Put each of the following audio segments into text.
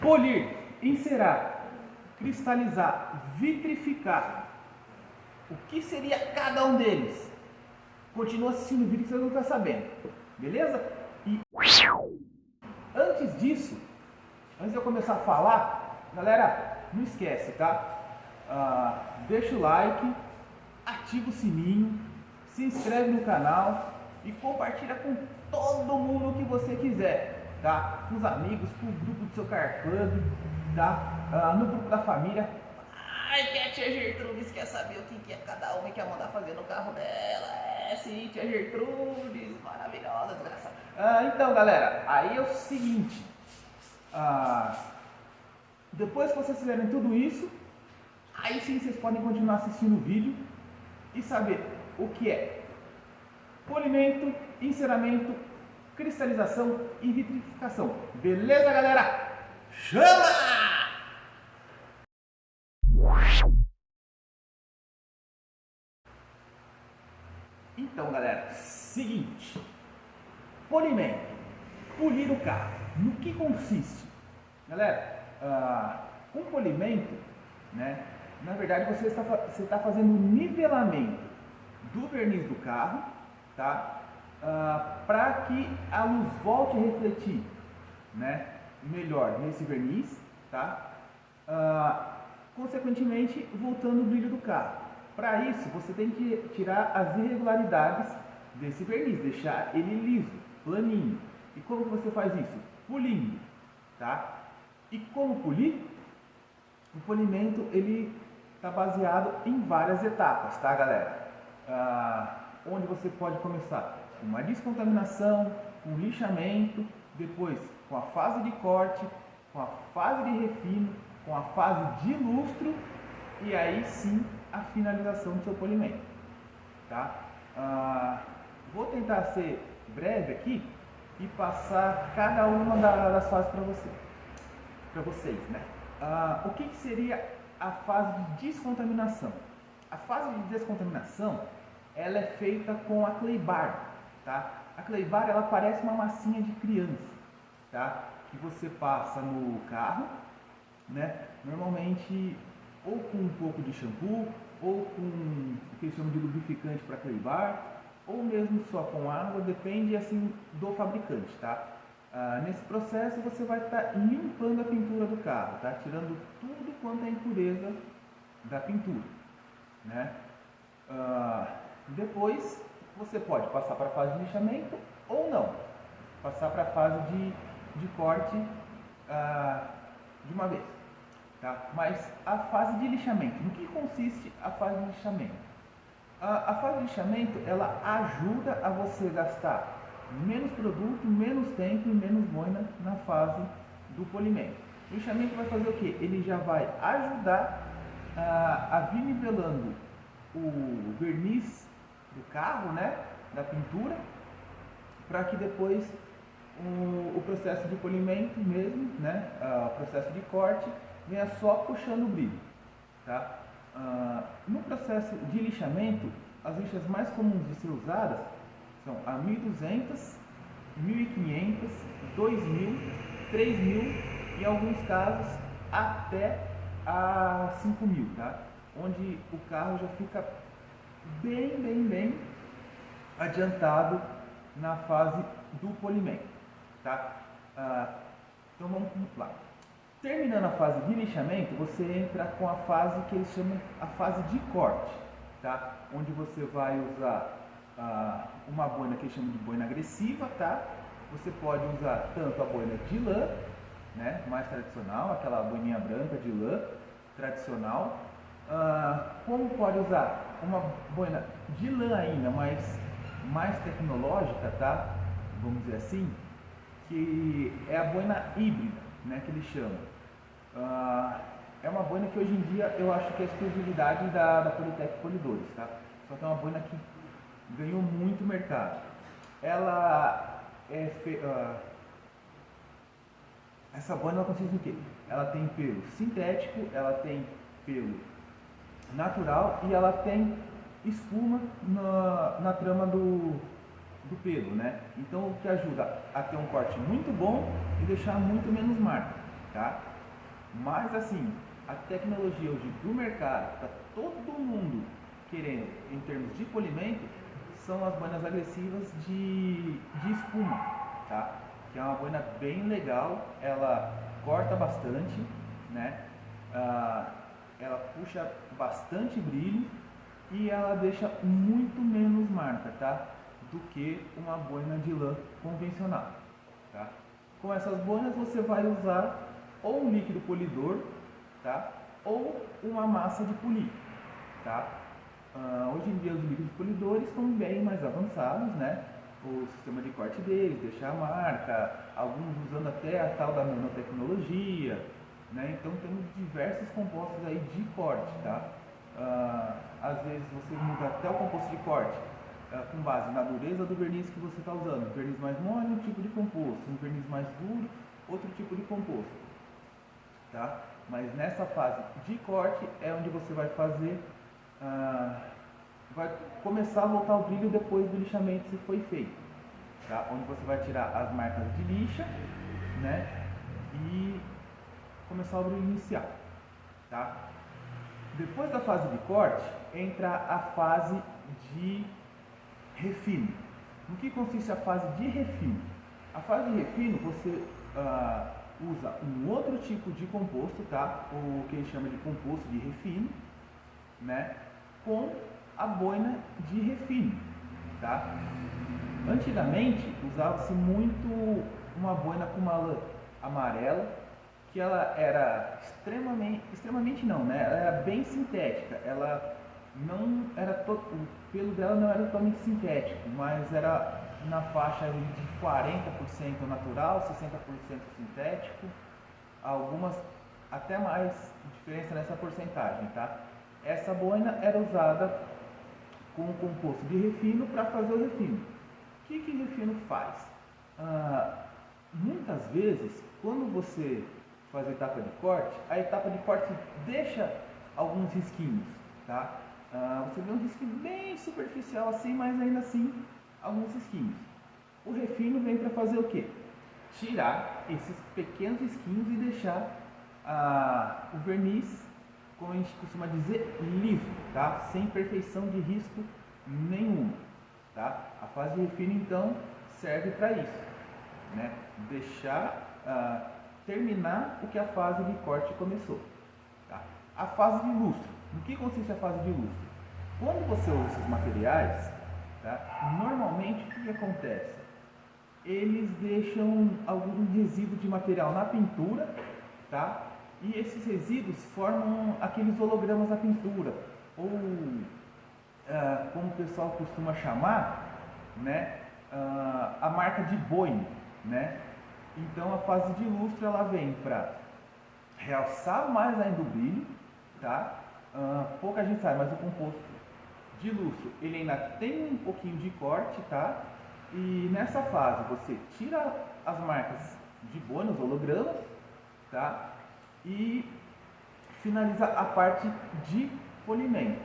Polir, encerar, cristalizar, vitrificar. O que seria cada um deles? Continua assistindo o vídeo que você não está sabendo, beleza? E antes disso, antes de eu começar a falar, galera, não esquece, tá? Deixa o like, ativa o sininho, se inscreve no canal e compartilha com todo mundo que você quiser, tá? Com os amigos, com o grupo do seu Car Club, tá? No grupo da família. Ai, que a tia Gertrudes quer saber o que é cada uma e quer mandar fazer no carro dela. É sim, tia Gertrudes, maravilhosa, desgraçada. Então, galera, aí é o seguinte. Depois que vocês fizerem tudo isso, aí sim vocês podem continuar assistindo o vídeo e saber o que é polimento, enceramento, cristalização e vitrificação. Beleza, galera? Chama! Então, galera, seguinte. Polimento, polir o carro. No que consiste? Galera, com polimento, né, na verdade você está fazendo um nivelamento do verniz do carro, tá? Para que a luz volte a refletir, né, melhor nesse verniz, tá? Consequentemente, voltando o brilho do carro. Para isso, você tem que tirar as irregularidades desse verniz, deixar ele liso, planinho. E como você faz isso? Polindo, tá? E como polir? O polimento ele está baseado em várias etapas, tá, galera? Onde você pode começar com uma descontaminação, com lixamento, depois com a fase de corte, com a fase de refino, com a fase de lustro e aí sim a finalização do seu polimento, tá? Vou tentar ser breve aqui e passar cada uma das fases para vocês, né? O que seria a fase de descontaminação? A fase de descontaminação ela é feita com a clay bar, tá? A clay bar ela parece uma massinha de criança, tá? Que você passa no carro, né? Normalmente ou com um pouco de shampoo ou com o que eles chamam de lubrificante para clay bar, ou mesmo só com água, depende assim do fabricante, tá? Nesse processo você vai estar limpando a pintura do carro, tá? Tirando tudo quanto é impureza da pintura, né? Depois você pode passar para a fase de lixamento ou não, passar para a fase de corte de uma vez, tá? Mas a fase de lixamento, no que consiste a fase de lixamento? A fase de lixamento ela ajuda a você gastar menos produto, menos tempo e menos boina na fase do polimento. O lixamento vai fazer o que? Ele já vai ajudar a vir nivelando o verniz do carro, né, da pintura, para que depois o processo de polimento mesmo, né, o processo de corte, venha só puxando o brilho, tá? No processo de lixamento, as lixas mais comuns de ser usadas são a 1200, 1500, 2000, 3000 e em alguns casos até a 5000, tá? Onde o carro já fica bem adiantado na fase do polimento, tá? Então vamos lá. Terminando a fase de lixamento, você entra com a fase que eles chamam a fase de corte, tá? Onde você vai usar uma boina que eles chamam de boina agressiva, tá? Você pode usar tanto a boina de lã, né, mais tradicional, aquela boininha branca de lã tradicional, como pode usar uma boina de lã ainda, mas mais tecnológica, tá? Vamos dizer assim, que é a boina híbrida, né, que eles chamam. É uma boina que hoje em dia eu acho que é exclusividade da Polytech Polidores, tá? Só que é uma boina que ganhou muito mercado. Ela essa boina ela consiste em quê? Ela tem pelo sintético, ela tem pelo natural e ela tem espuma na trama do pelo, né? Então o que ajuda a ter um corte muito bom e deixar muito menos marca, tá? Mas assim, a tecnologia hoje do mercado, que está todo mundo querendo em termos de polimento, são as boinas agressivas de espuma, tá? Que é uma boina bem legal, ela corta bastante, né? Ela puxa bastante brilho e ela deixa muito menos marca, tá? Do que uma boina de lã convencional, tá? Com essas boinas você vai usar ou um líquido polidor, tá? Ou uma massa de polir, tá? Hoje em dia os líquidos polidores estão bem mais avançados, né? O sistema de corte deles, deixar a marca, alguns usando até a tal da nanotecnologia, né? Então temos diversos compostos aí de corte, tá? Às vezes você muda até o composto de corte com base na dureza do verniz que você está usando. Um verniz mais mole, um tipo de composto, um verniz mais duro, outro tipo de composto, tá? Mas nessa fase de corte é onde você vai fazer, vai começar a voltar o brilho depois do lixamento se foi feito, tá? Onde você vai tirar as marcas de lixa, né? E começar o brilho inicial, tá? Depois da fase de corte entra a fase de refino. No que consiste a fase de refino? A fase de refino você usa um outro tipo de composto, tá? O que ele chama de composto de refino, né? Com a boina de refino, tá? Antigamente usava-se muito uma boina com uma lã amarela, que ela era extremamente não, né? Ela era bem sintética, ela não era o pelo dela não era totalmente sintético, mas era na faixa de 40% natural, 60% sintético, algumas até mais diferença nessa porcentagem, tá? Essa boina era usada com o composto de refino para fazer o refino. O que o refino faz? Muitas vezes, quando você faz a etapa de corte deixa alguns risquinhos, tá? Você vê um risquinho bem superficial assim, mas ainda assim alguns risquinhos. O refino vem para fazer o quê? Tirar esses pequenos risquinhos e deixar o verniz, como a gente costuma dizer, livre, tá? Sem perfeição de risco nenhuma, tá? A fase de refino então serve para isso, né? Deixar terminar o que a fase de corte começou, tá? A fase de lustro. No que consiste a fase de lustro? Quando você usa esses materiais, tá? Normalmente o que acontece? Eles deixam algum resíduo de material na pintura, tá? E esses resíduos formam aqueles hologramas da pintura, ou como o pessoal costuma chamar, né? A marca de boi, né? Então a fase de lustro ela vem para realçar mais ainda o brilho, tá? Pouca gente sabe, mas o composto de lustro ele ainda tem um pouquinho de corte, tá? E nessa fase você tira as marcas de boi nos hologramas, tá? E finaliza a parte de polimento,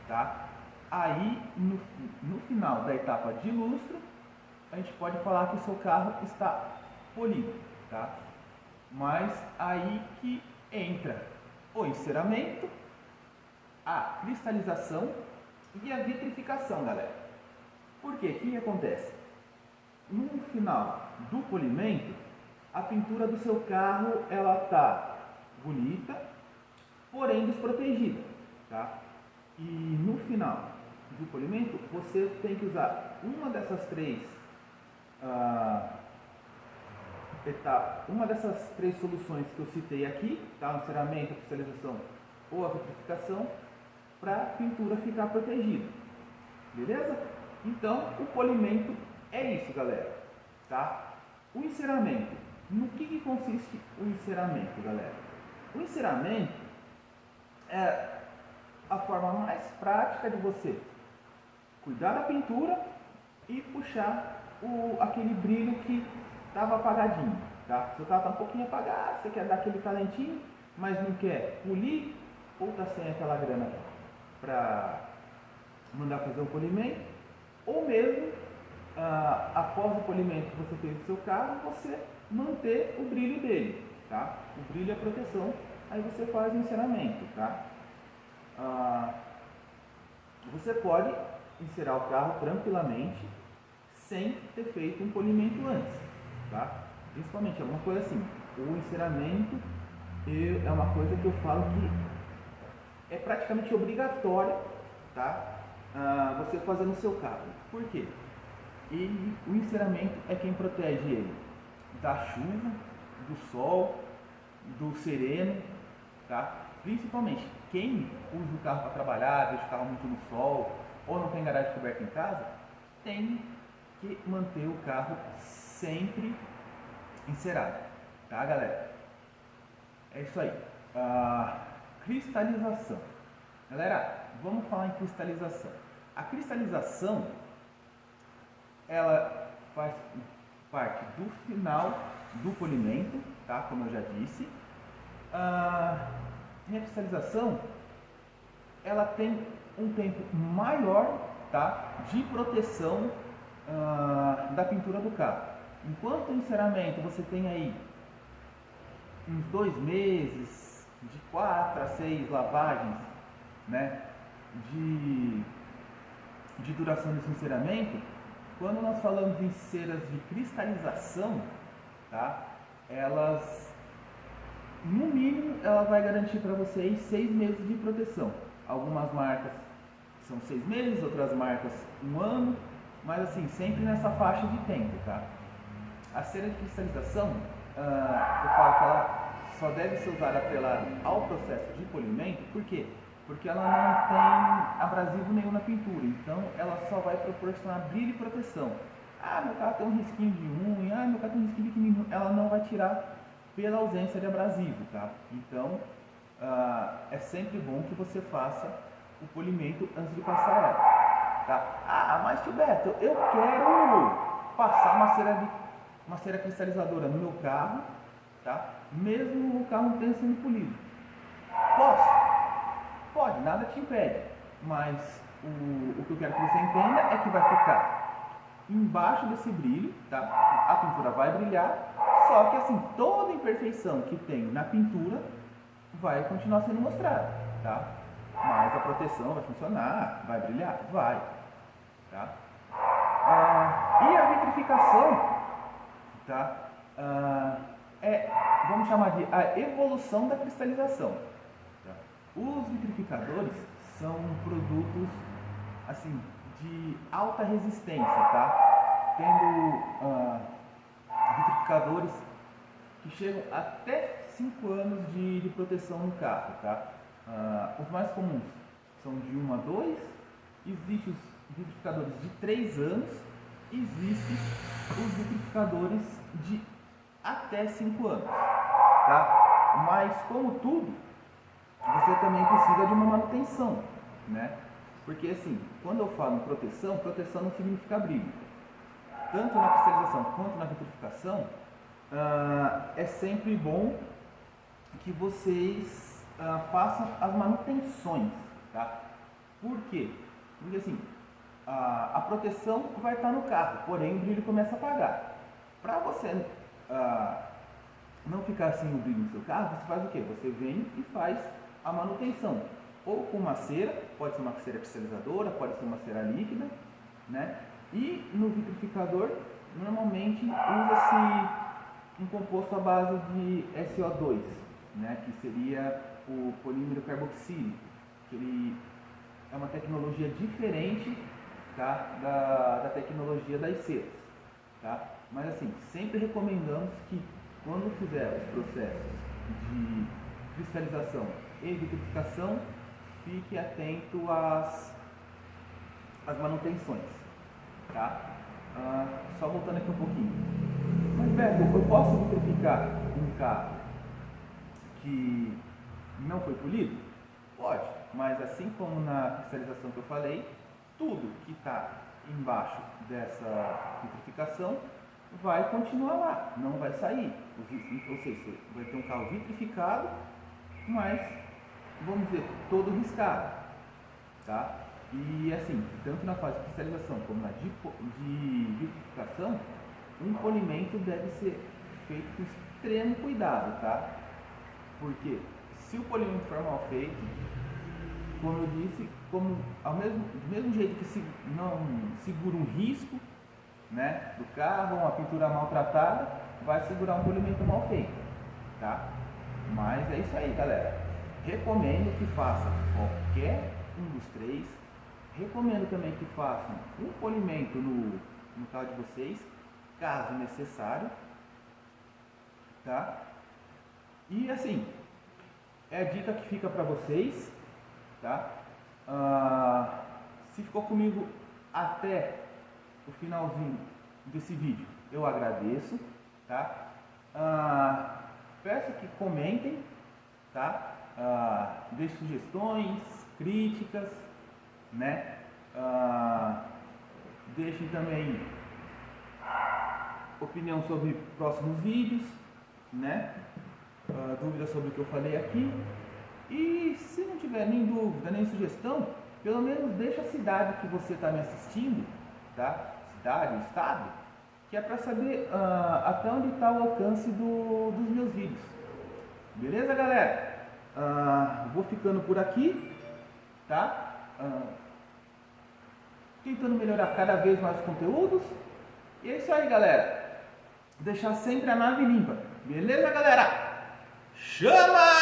tá? Aí no final da etapa de lustro a gente pode falar que o seu carro está polido, tá? Mas aí que entra o enceramento, a cristalização e a vitrificação, galera. Por quê? O que acontece? No final do polimento, a pintura do seu carro ela tá bonita, porém desprotegida, tá? E no final do polimento, você tem que usar uma dessas três uma dessas três soluções que eu citei aqui, tá? O enceramento, a cristalização ou a vitrificação, para a pintura ficar protegida, beleza? Então, o polimento é isso, galera, tá? O enceramento, no que consiste o enceramento, galera? O enceramento é a forma mais prática de você cuidar da pintura e puxar aquele brilho que estava apagadinho, tá? Seu carro está um pouquinho apagado, você quer dar aquele talentinho, mas não quer polir ou está sem aquela grana para mandar fazer o polimento, ou mesmo após o polimento que você fez do seu carro, você manter o brilho dele, tá? O brilho é a proteção aí você faz o enceramento, tá? Você pode encerar o carro tranquilamente sem ter feito um polimento antes, tá? Principalmente, é uma coisa assim, o enceramento é uma coisa que eu falo que é praticamente obrigatório, tá? Você fazer no seu carro. Por quê? E o enceramento é quem protege ele da chuva, do sol, do sereno, tá? Principalmente quem usa o carro para trabalhar, deixa o carro muito no sol ou não tem garagem coberta em casa, tem que manter o carro sempre encerado, tá, galera? É isso aí. Cristalização. Galera, vamos falar em cristalização. A cristalização, ela faz parte do final do polimento, tá? Como eu já disse. A cristalização, ela tem um tempo maior, tá? De proteção da pintura do carro. Enquanto o enceramento você tem aí uns 2 meses, de 4 a 6 lavagens, né, de duração desse enceramento, quando nós falamos em ceras de cristalização, tá, elas, no mínimo, ela vai garantir para vocês 6 meses de proteção. Algumas marcas são 6 meses, outras marcas 1 ano, mas assim, sempre nessa faixa de tempo, tá? A cera de cristalização, eu falo que ela só deve ser usada atrelada ao processo de polimento, por quê? Porque ela não tem abrasivo nenhum na pintura, então ela só vai proporcionar brilho e proteção. Meu carro tem um risquinho de unha, meu carro tem um risquinho pequenininho, ela não vai tirar pela ausência de abrasivo, tá? Então, é sempre bom que você faça o polimento antes de passar ela, tá? Mas tio Beto, eu quero passar uma cera cristalizadora no meu carro, tá? Mesmo o carro não tenha sido polido. Posso? Pode, nada te impede, mas o que eu quero que você entenda é que vai ficar embaixo desse brilho, tá? A pintura vai brilhar, só que assim, toda imperfeição que tem na pintura vai continuar sendo mostrada, tá? Mas a proteção vai funcionar, vai brilhar? Vai, tá? E a vitrificação, tá? Vamos chamar de a evolução da cristalização. Tá? Os vitrificadores são produtos assim de alta resistência, tá? Tendo vitrificadores que chegam até 5 anos de proteção no carro, tá? Os mais comuns são de 1 a 2, existem os vitrificadores de 3 anos, existem os vitrificadores de até 5 anos, tá? Mas como tudo, você também precisa de uma manutenção, né? Porque assim, quando eu falo em proteção, proteção não significa brilho. Tanto na cristalização quanto na vitrificação, é sempre bom que vocês façam as manutenções, tá? Por quê? Porque assim, a proteção vai estar no carro, porém o brilho começa a apagar. Para você não ficar sem o brilho no seu carro, você faz o quê? Você vem e faz a manutenção, ou com uma cera, pode ser uma cera cristalizadora, pode ser uma cera líquida, né? E no vitrificador, normalmente usa-se um composto à base de SO2, né? Que seria o polímero carboxílico, que ele é uma tecnologia diferente, tá? da tecnologia das ceras, tá? Mas assim, sempre recomendamos que quando fizer os processos de cristalização e vitrificação, fique atento às manutenções, tá? Só voltando aqui um pouquinho. Mas Beto, eu posso vitrificar um carro que não foi polido? Pode, mas assim como na cristalização que eu falei, tudo que está embaixo dessa vitrificação vai continuar lá, não vai sair. Ou seja, você vai ter um carro vitrificado, mas, vamos dizer, todo riscado, tá? E assim, tanto na fase de cristalização como na de vitrificação, um polimento deve ser feito com extremo cuidado, tá? Porque se o polimento for mal feito, como eu disse, do mesmo jeito que não segura um risco, né, do carro, uma pintura maltratada, vai segurar um polimento mal feito, tá? Mas é isso aí, galera. Recomendo que faça qualquer um dos três. Recomendo também que façam um polimento no carro de vocês, caso necessário, tá? E assim, é a dica que fica para vocês, tá? Se ficou comigo até o finalzinho desse vídeo, eu agradeço, tá? Peço que comentem, tá? Deixem sugestões, críticas, né? Deixem também opinião sobre próximos vídeos, né? Dúvidas sobre o que eu falei aqui. E se não tiver nem dúvida, nem sugestão, pelo menos deixa a cidade que você está me assistindo, tá? Cidade, estado, que é para saber até onde está o alcance dos meus vídeos. Beleza, galera? Vou ficando por aqui, tá? Tentando melhorar cada vez mais os conteúdos. E é isso aí, galera. Deixar sempre a nave limpa. Beleza, galera? Chama!